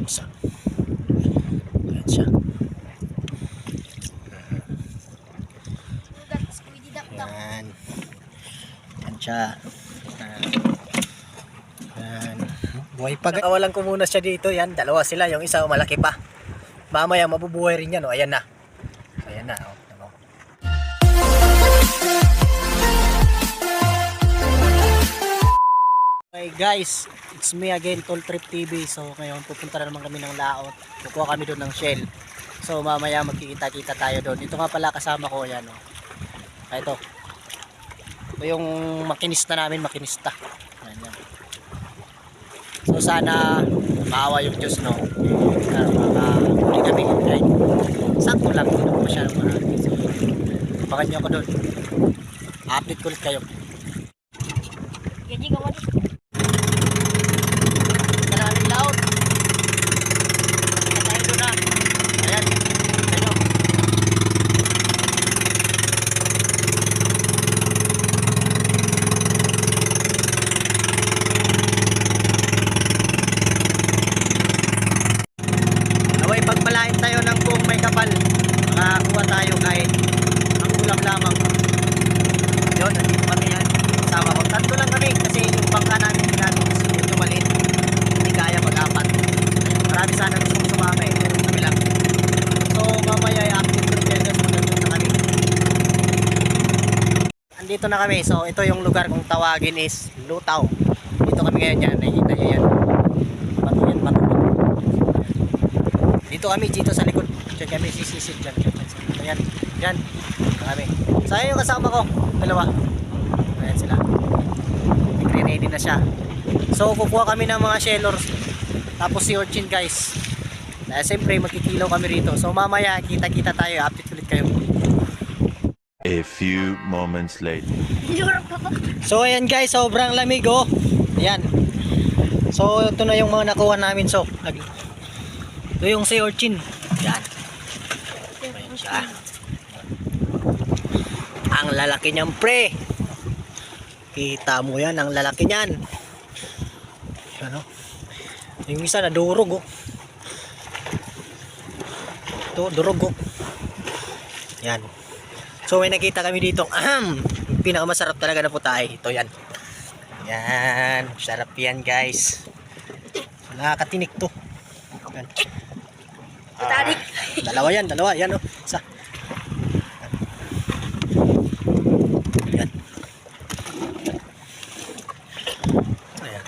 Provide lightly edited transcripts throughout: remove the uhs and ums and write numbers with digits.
Isa. Ayan siya. Ayan. Ayan siya. Ayan. Buhay pa. Nakawalan ko muna siya dito. Yan, dalawa sila. Yung isa malaki pa. Mamaya mabubuhay rin yan. O, ayan na. Ayan na. O. Hey guys, it's me again, Tol Trip TV. So ngayon pupunta na naman kami ng laot. Kukuha kami doon ng shell. So mamaya magkikita-kita tayo doon. Ito nga pala kasama ko, yan o. Ito. Ito yung makinista namin, makinista. Ayan, yan. So sana maawa yung Diyos, no. Makahuli kami. Right? Sakto lang, hindi naman masyadong marami. So baka nyo ako doon. Update ko ulit kayo. Gaji ka mo. Pagpalain tayo ng buong may kapal, makakuha tayo kahit ang ulam lamang. Yun, nandito kami yan. Sama ko. Tatlo lang kami kasi yung bangka namin natin is medyo maliit. Hindi kaya mag-apat. Marami sana gustong sumama eh. Pero kami lang. So mamaya i-update ko rin guys. Nandito na kami. Andito na kami. So ito yung lugar kung tawagin is Lutaw. Dito kami ngayon yan. Nakikita nyo yan. Bato yan, bato. Dito kami, dito sa likod. Diyan kami sisisid dyan. Ayan, yan. Kami. So ayan yung kasama ko. Dalawa. Ayan sila. Nagre-ready na siya. So kukuha kami ng mga shellers. Tapos si Orchin guys. Siyempre magkikilaw kami rito. So mamaya kita-kita tayo. Update ulit kayo. A few moments later. So ayan guys, sobrang lamig oh. Ayan. So ito na yung mga nakuha namin. So ito yung si Orchin. Yan. Ayan siya. Ang lalaki niyan pre. Kita mo yan, ang lalaki niyan. Ano? Yung isa na durog oh. Ito, durog oh. Yan. So may nakita kami dito. Yung pinakamasarap talaga na putahe. Ito yan. Yan. Sarap yan guys. Nakakatinik to. Yan. Dalawa yan, dalawa. Yan oh. Isa. Yan. Ayan.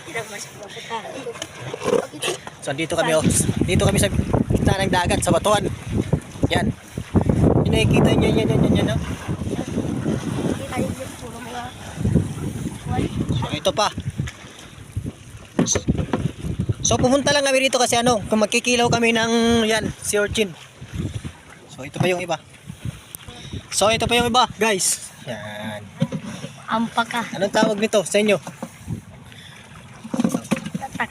So dito kami oh. Dito kami sa gitna ng dagat, sa batuan. Yan. Nakikita niyo yan oh. So ito pa. So pumunta lang kami dito kasi ano, kung magkikilaw kami ng yan, si Orchin. So ito pa yung iba. So ito pa yung iba, guys. Yan. Ampaka. Anong tawag nito sa inyo? Tatak.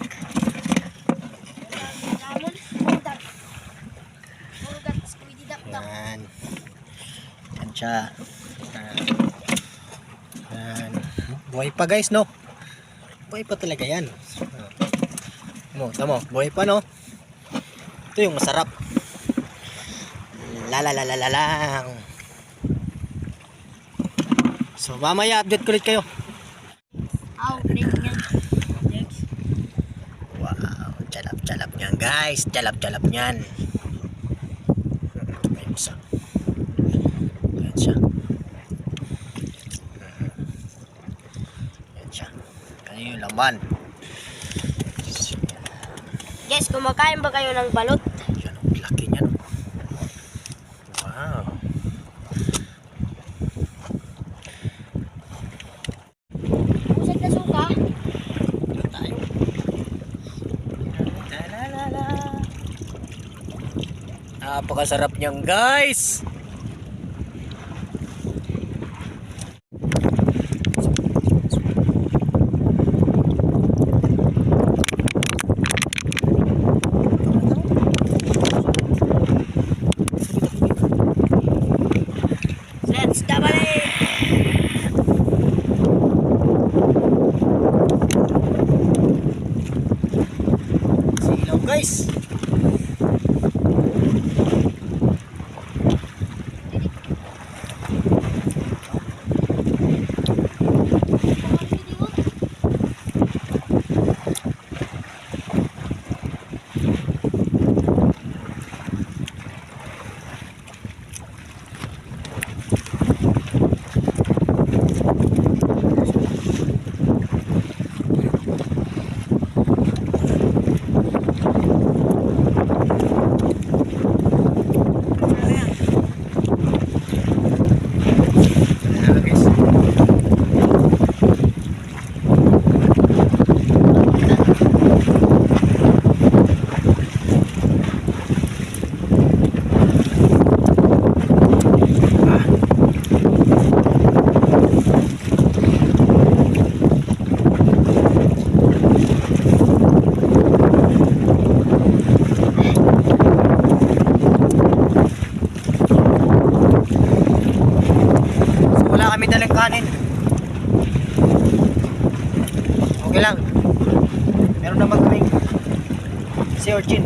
Yan. Yan siya. Yan. Buhay pa guys, no? Buhay pa talaga yan. Tamo, buhay pa no. Ito yung masarap. Lang. So mamaya update ko ulit kayo. Wow, chalap niyan guys, chalap niyan. Ayan siya. Ayan siya. Ayan siya. Kaya yung laman. Guys, kumakain ba kayo ng balot? Yan, laki niyan. Wow. Usag na suka. Ito tayo. Napakasarap niyan guys. Guys, Meron naman kaming sea urchin.